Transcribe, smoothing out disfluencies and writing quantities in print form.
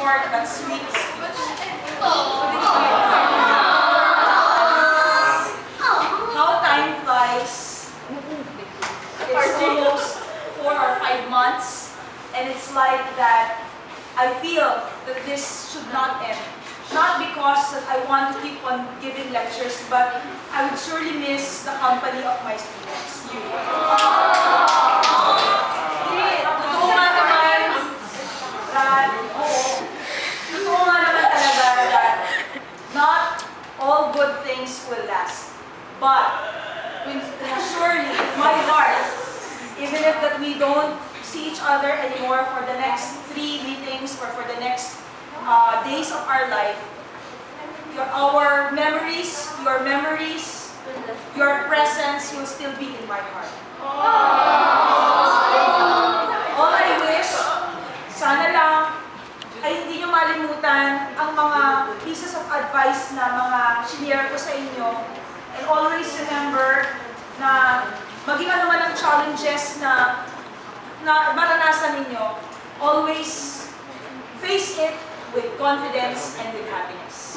short but sweet. How time flies. It's almost 4 or 5 months, and it's like that I feel that this should not end. Not because that I want to keep on giving lectures, but I would surely miss the company of my students. You. Totoo nga naman that, totoo nga naman talaga that not all good things will last. But, surely, in my heart, even if that we don't see each other anymore for the next 3 meetings or for the next days of our life, our memories, your presence will still be in my heart. All I wish, sana lang, ay hindi nyo malimutan ang mga pieces of advice na mga shinare ko sa inyo. And always remember na maging ano man ang challenges na maranasan ninyo, always face it with confidence and with happiness.